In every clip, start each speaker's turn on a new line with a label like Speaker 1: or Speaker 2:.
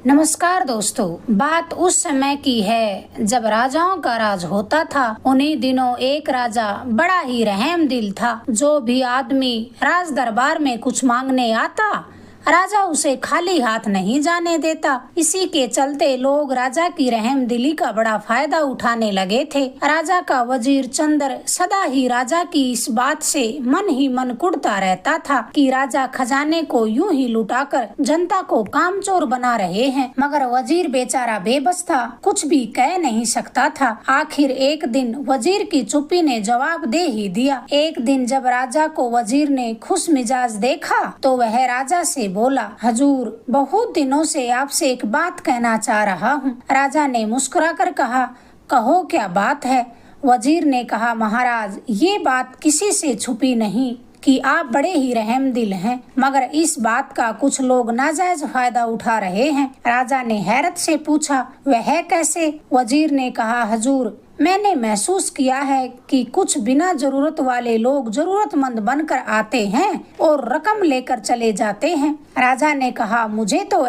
Speaker 1: नमस्कार दोस्तों, बात उस समय की है जब राजाओं का राज होता था। उन्हीं दिनों एक राजा बड़ा ही रहम दिल था। जो भी आदमी राज दरबार में कुछ मांगने आता, राजा उसे खाली हाथ नहीं जाने देता। इसी के चलते लोग राजा की रहम दिली का बड़ा फायदा उठाने लगे थे। राजा का वजीर चंद्र सदा ही राजा की इस बात से मन ही मन कुढ़ता रहता था कि राजा खजाने को यूं ही लुटाकर जनता को कामचोर बना रहे हैं। मगर वजीर बेचारा बेबस था, कुछ भी कह नहीं सकता था। आखिर एक दिन वजीर की चुप्पी ने जवाब दे ही दिया। एक दिन जब राजा को वजीर ने खुश मिजाज देखा तो वह राजा से बोला, हजूर, बहुत दिनों से आपसे एक बात कहना चाह रहा हूँ। राजा ने मुस्कुराकर कहा, कहो क्या बात है। वजीर ने कहा, महाराज, ये बात किसी से छुपी नहीं कि आप बड़े ही रहमदिल हैं, मगर इस बात का कुछ लोग नाजायज फायदा उठा रहे हैं। राजा ने हैरत से पूछा, वह कैसे। वजीर ने कहा, हजूर, मैंने महसूस किया है कि कुछ बिना जरूरत वाले लोग जरूरतमंद बनकर आते हैं और रकम लेकर चले जाते हैं। राजा ने कहा, मुझे तो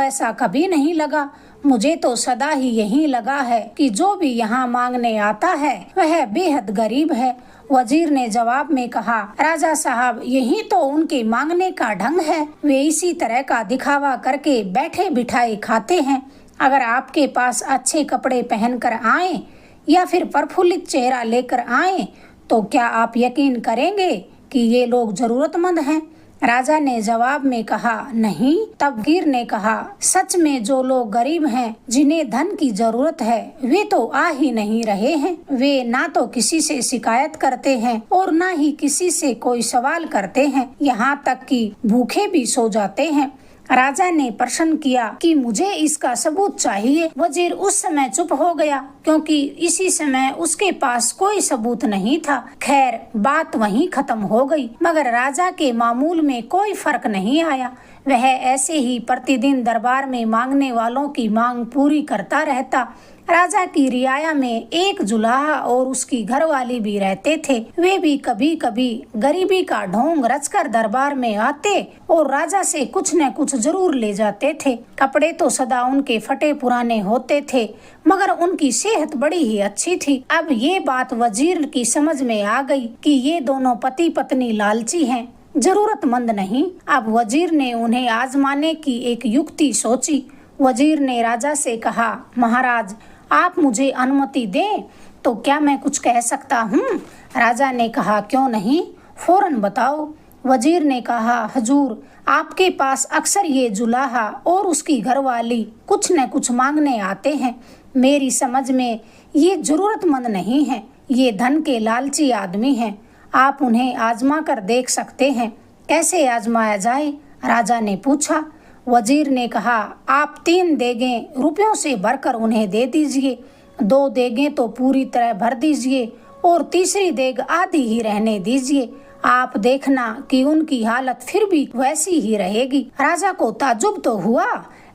Speaker 1: ऐसा कभी नहीं लगा। मुझे तो सदा ही यही लगा है कि जो भी यहाँ मांगने आता है वह बेहद गरीब है। वजीर ने जवाब में कहा, राजा साहब, यही तो उनके मांगने का ढंग है। वे इसी तरह का दिखावा करके बैठे बिठाए खाते हैं। अगर आपके पास अच्छे कपड़े पहनकर आए या फिर प्रफुल्लित चेहरा लेकर आए तो क्या आप यकीन करेंगे कि ये लोग जरूरतमंद हैं। राजा ने जवाब में कहा, नहीं। तब वजीर ने कहा, सच में जो लोग गरीब हैं, जिन्हें धन की जरूरत है, वे तो आ ही नहीं रहे हैं। वे ना तो किसी से शिकायत करते हैं और ना ही किसी से कोई सवाल करते हैं, यहाँ तक कि भूखे भी सो जाते हैं। राजा ने प्रश्न किया कि मुझे इसका सबूत चाहिए। वजीर उस समय चुप हो गया, क्योंकि इसी समय उसके पास कोई सबूत नहीं था। खैर, बात वहीं खत्म हो गई। मगर राजा के मामूल में कोई फर्क नहीं आया। वह ऐसे ही प्रतिदिन दरबार में मांगने वालों की मांग पूरी करता रहता। राजा की रियाया में एक जुलाहा और उसकी घरवाली भी रहते थे। वे भी कभी कभी गरीबी का ढोंग रचकर दरबार में आते और राजा से कुछ न कुछ जरूर ले जाते थे। कपड़े तो सदा उनके फटे पुराने होते थे, मगर उनकी सेहत बड़ी ही अच्छी थी। अब ये बात वजीर की समझ में आ गई कि ये दोनों पति पत्नी लालची हैं, जरूरतमंद नहीं। अब वजीर ने उन्हें आजमाने की एक युक्ति सोची। वजीर ने राजा से कहा, महाराज, आप मुझे अनुमति दें तो क्या मैं कुछ कह सकता हूँ। राजा ने कहा, क्यों नहीं, फौरन बताओ। वजीर ने कहा, हजूर, आपके पास अक्सर ये जुलाहा और उसकी घरवाली कुछ न कुछ मांगने आते हैं। मेरी समझ में ये जरूरतमंद नहीं है, ये धन के लालची आदमी हैं। आप उन्हें आजमा कर देख सकते हैं। कैसे आजमाया जाए, राजा ने पूछा। वजीर ने कहा, आप 3 देगें रुपयों से भरकर उन्हें दे दीजिए। 2 देगें तो पूरी तरह भर दीजिए और तीसरी देग आधी ही रहने दीजिए। आप देखना कि उनकी हालत फिर भी वैसी ही रहेगी। राजा को ताज्जुब तो हुआ,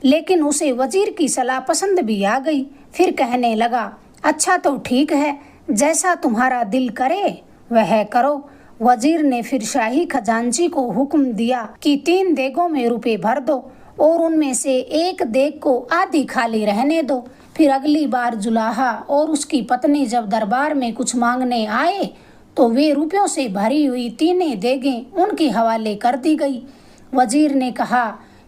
Speaker 1: लेकिन उसे वजीर की सलाह पसंद भी आ गई। फिर कहने लगा, अच्छा तो ठीक है, जैसा तुम्हारा दिल करे वह करो। वजीर ने फिर शाही खजांची को हुक्म दिया कि 3 देगों में रुपए भर दो और उनमें से एक देग को आधी खाली रहने दो। फिर अगली बार जुलाहा और उसकी पत्नी जब दरबार में कुछ मांगने आए तो वे रुपयों से भरी हुई 3 देगें उनके हवाले कर दी गई। वजीर ने कहा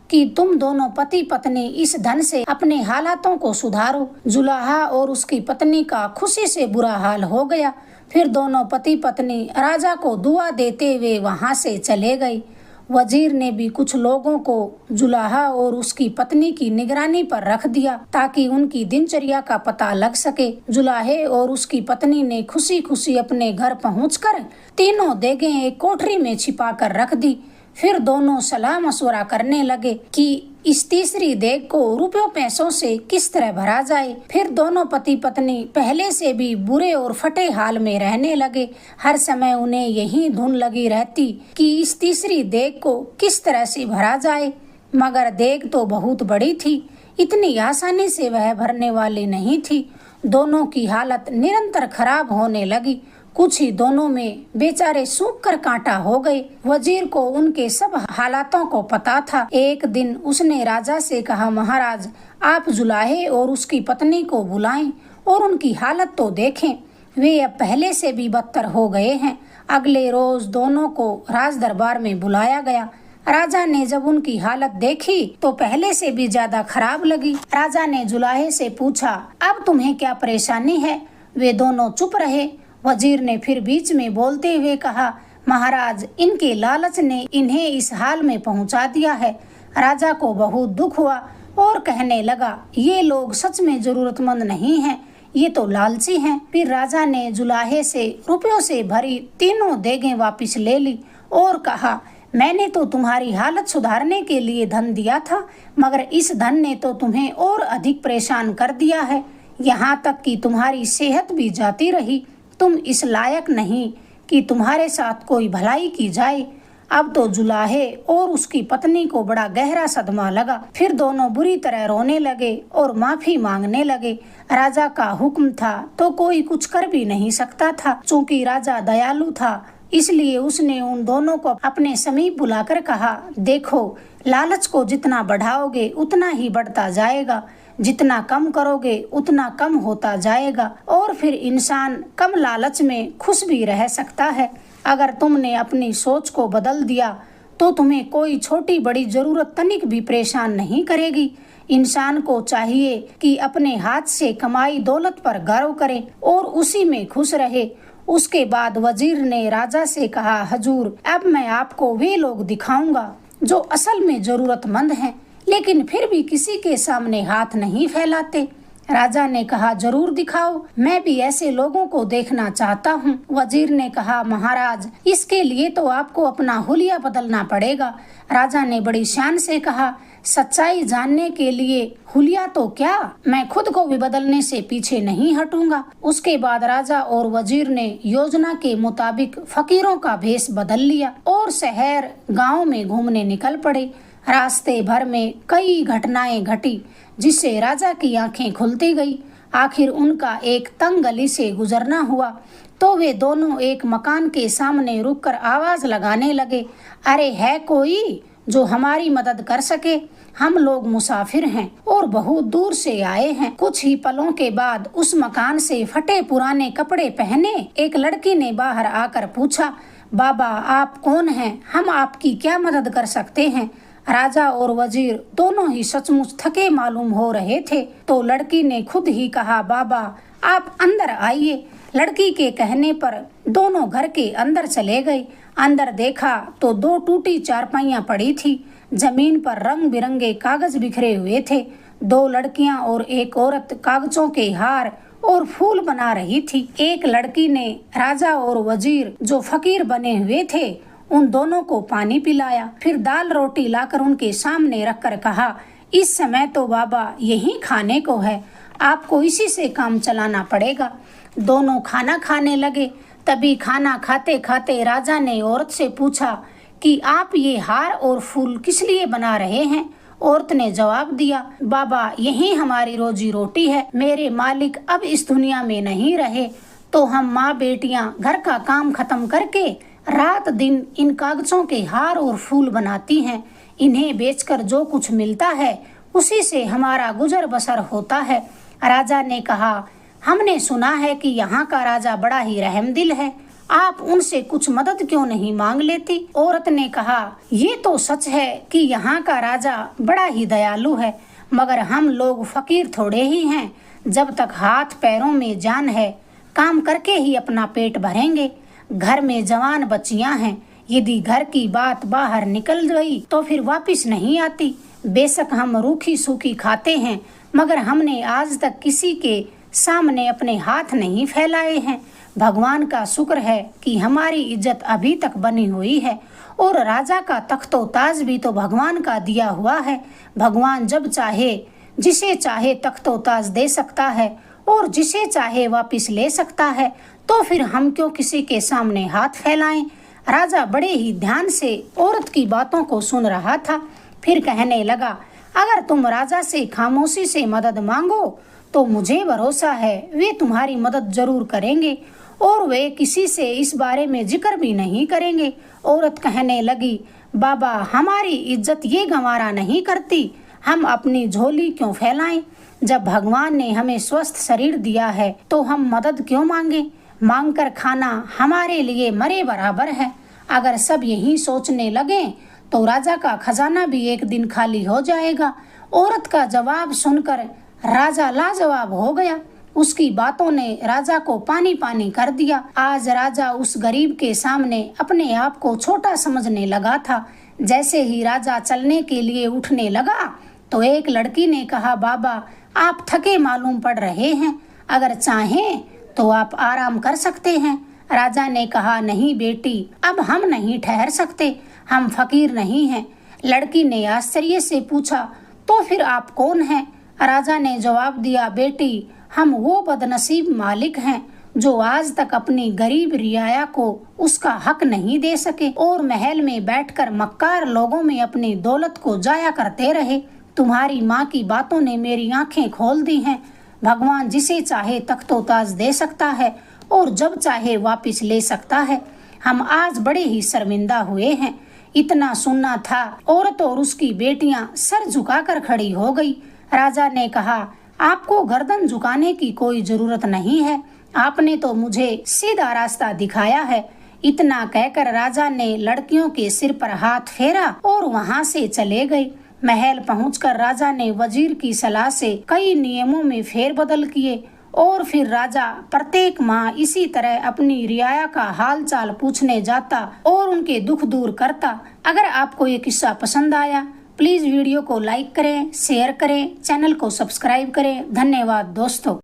Speaker 1: कि तुम दोनों पति पत्नी इस धन से अपने हालातों को सुधारो। जुलाहा और उसकी पत्नी का खुशी से बुरा हाल हो गया। फिर दोनों पति पत्नी राजा को दुआ देते हुए वहां से चले गए। वजीर ने भी कुछ लोगों को जुलाहा और उसकी पत्नी की निगरानी पर रख दिया ताकि उनकी दिनचर्या का पता लग सके। जुलाहे और उसकी पत्नी ने खुशी खुशी अपने घर पहुंचकर 3 देगें एक कोठरी में छिपा कर रख दी। फिर दोनों सलाह मशवरा करने लगे कि इस तीसरी देग को रुपयों पैसों से किस तरह भरा जाए। फिर दोनों पति पत्नी पहले से भी बुरे और फटे हाल में रहने लगे। हर समय उन्हें यही धुन लगी रहती कि इस तीसरी देग को किस तरह से भरा जाए। मगर देग तो बहुत बड़ी थी, इतनी आसानी से वह भरने वाली नहीं थी। दोनों की हालत निरंतर खराब होने लगी। कुछ ही दोनों में बेचारे सूख कर कांटा हो गए। वजीर को उनके सब हालातों को पता था। एक दिन उसने राजा से कहा, महाराज, आप जुलाहे और उसकी पत्नी को बुलाएं और उनकी हालत तो देखें, वे अब पहले से भी बदतर हो गए हैं। अगले रोज दोनों को राज दरबार में बुलाया गया। राजा ने जब उनकी हालत देखी तो पहले से भी ज्यादा खराब लगी। राजा ने जुलाहे से पूछा, अब तुम्हें क्या परेशानी है? वे दोनों चुप रहे। वजीर ने फिर बीच में बोलते हुए कहा, महाराज, इनके लालच ने इन्हें इस हाल में पहुंचा दिया है। राजा को बहुत दुख हुआ और कहने लगा, ये लोग सच में जरूरतमंद नहीं हैं, ये तो लालची हैं। फिर राजा ने जुलाहे से रुपयों से भरी 3 देगें वापस ले ली और कहा, मैंने तो तुम्हारी हालत सुधारने के लिए धन दिया था, मगर इस धन ने तो तुम्हें और अधिक परेशान कर दिया है। यहाँ तक कि तुम्हारी सेहत भी जाती रही। तुम इस लायक नहीं कि तुम्हारे साथ कोई भलाई की जाए। अब तो जुलाहे और उसकी पत्नी को बड़ा गहरा सदमा लगा। फिर दोनों बुरी तरह रोने लगे और माफी मांगने लगे। राजा का हुक्म था तो कोई कुछ कर भी नहीं सकता था। चूंकि राजा दयालु था, इसलिए उसने उन दोनों को अपने समीप बुलाकर कहा, देखो, लालच को जितना बढ़ाओगे उतना ही बढ़ता जाएगा, जितना कम करोगे उतना कम होता जाएगा, और फिर इंसान कम लालच में खुश भी रह सकता है। अगर तुमने अपनी सोच को बदल दिया तो तुम्हें कोई छोटी बड़ी जरूरत तनिक भी परेशान नहीं करेगी। इंसान को चाहिए कि अपने हाथ से कमाई दौलत पर गर्व करे और उसी में खुश रहे। उसके बाद वजीर ने राजा से कहा, हजूर, अब मैं आपको वे लोग दिखाऊंगा जो असल में जरूरतमंद हैं, लेकिन फिर भी किसी के सामने हाथ नहीं फैलाते। राजा ने कहा, जरूर दिखाओ, मैं भी ऐसे लोगों को देखना चाहता हूँ। वजीर ने कहा, महाराज, इसके लिए तो आपको अपना हुलिया बदलना पड़ेगा। राजा ने बड़ी शान से कहा, सच्चाई जानने के लिए हुलिया तो क्या, मैं खुद को भी बदलने से पीछे नहीं हटूंगा। उसके बाद राजा और वजीर ने योजना के मुताबिक फकीरों का भेष बदल लिया और शहर गांव में घूमने निकल पड़े। रास्ते भर में कई घटनाएं घटी जिससे राजा की आंखें खुलती गई। आखिर उनका एक तंग गली से गुजरना हुआ तो वे दोनों एक मकान के सामने रुककर आवाज लगाने लगे, अरे है कोई जो हमारी मदद कर सके? हम लोग मुसाफिर हैं और बहुत दूर से आए हैं। कुछ ही पलों के बाद उस मकान से फटे पुराने कपड़े पहने एक लड़की ने बाहर आकर पूछा, बाबा, आप कौन हैं? हम आपकी क्या मदद कर सकते हैं? राजा और वजीर दोनों ही सचमुच थके मालूम हो रहे थे। तो लड़की ने खुद ही कहा, बाबा, आप अंदर आइए। लड़की के कहने पर दोनों घर के अंदर चले गए। अंदर देखा तो 2 टूटी चारपाइयां पड़ी थी। जमीन पर रंग बिरंगे कागज बिखरे हुए थे। 2 लड़कियां और एक औरत कागजों के हार और फूल बना रही थी। एक लड़की ने राजा और वजीर जो फकीर बने हुए थे उन दोनों को पानी पिलाया। फिर दाल रोटी लाकर उनके सामने रखकर कहा, इस समय तो बाबा यही खाने को है, आपको इसी से काम चलाना पड़ेगा। दोनों खाना खाने लगे। तभी खाना खाते खाते राजा ने औरत से पूछा कि आप ये हार और फूल किस लिए बना रहे हैं? औरत ने जवाब दिया, बाबा, यही हमारी रोजी रोटी है। मेरे मालिक अब इस दुनिया में नहीं रहे तो हम माँ बेटियां घर का काम खत्म करके रात दिन इन कागजों के हार और फूल बनाती हैं। इन्हें बेचकर जो कुछ मिलता है उसी से हमारा गुजर बसर होता है। राजा ने कहा, हमने सुना है कि यहाँ का राजा बड़ा ही रहमदिल है, आप उनसे कुछ मदद क्यों नहीं मांग लेती? औरत ने कहा, ये तो सच है कि यहाँ का राजा बड़ा ही दयालु है, मगर हम लोग फकीर थोड़े ही हैं। जब तक हाथ पैरों में जान है काम करके ही अपना पेट भरेंगे। घर में जवान बच्चियां हैं, यदि घर की बात बाहर निकल गई तो फिर वापस नहीं आती। बेशक हम रूखी सूखी खाते हैं, मगर हमने आज तक किसी के सामने अपने हाथ नहीं फैलाए हैं। भगवान का शुक्र है कि हमारी इज्जत अभी तक बनी हुई है, और राजा का तख्तो ताज भी तो भगवान का दिया हुआ है। भगवान जब चाहे जिसे चाहे तख्तो ताज दे सकता है और जिसे चाहे वापस ले सकता है, तो फिर हम क्यों किसी के सामने हाथ फैलाएं? राजा बड़े ही ध्यान से औरत की बातों को सुन रहा था। फिर कहने लगा, अगर तुम राजा से खामोशी से मदद मांगो तो मुझे भरोसा है वे तुम्हारी मदद जरूर करेंगे। और वे किसी से इस बारे में जिक्र भी नहीं करेंगे। औरत कहने लगी, बाबा हमारी इज्जत ये गंवारा नहीं करती, हम अपनी झोली क्यों फैलाएं? जब भगवान ने हमें स्वस्थ शरीर दिया है तो हम मदद क्यों मांगे? मांग कर खाना हमारे लिए मरे बराबर है। अगर सब यही सोचने लगे तो राजा का खजाना भी एक दिन खाली हो जाएगा। औरत का जवाब सुनकर राजा लाजवाब हो गया। उसकी बातों ने राजा को पानी पानी कर दिया। आज राजा उस गरीब के सामने अपने आप को छोटा समझने लगा था। जैसे ही राजा चलने के लिए उठने लगा तो एक लड़की ने कहा, बाबा आप थके मालूम पड़ रहे हैं, अगर चाहें तो आप आराम कर सकते हैं। राजा ने कहा, नहीं बेटी, अब हम नहीं ठहर सकते, हम फकीर नहीं हैं। लड़की ने आश्चर्य से पूछा, तो फिर आप कौन हैं? राजा ने जवाब दिया, बेटी हम वो बदनसीब मालिक हैं जो आज तक अपनी गरीब रियाया को उसका हक नहीं दे सके और महल में बैठकर मक्कार लोगों में अपनी दौलत को जाया करते रहे। तुम्हारी माँ की बातों ने मेरी आंखें खोल दी हैं। भगवान जिसे चाहे तख्तो-ताज दे सकता है और जब चाहे वापस ले सकता है। हम आज बड़े ही शर्मिंदा हुए हैं। इतना सुनना था, औरत और उसकी बेटियां सर झुकाकर खड़ी हो गई। राजा ने कहा, आपको गर्दन झुकाने की कोई जरूरत नहीं है, आपने तो मुझे सीधा रास्ता दिखाया है। इतना कहकर राजा ने लड़कियों के सिर पर हाथ फेरा और वहां से चले गए। महल पहुंचकर राजा ने वजीर की सलाह से कई नियमों में फेरबदल किए और फिर राजा प्रत्येक माह इसी तरह अपनी रियाया का हाल चाल पूछने जाता और उनके दुख दूर करता। अगर आपको ये किस्सा पसंद आया प्लीज वीडियो को लाइक करें, शेयर करें, चैनल को सब्सक्राइब करें। धन्यवाद दोस्तों।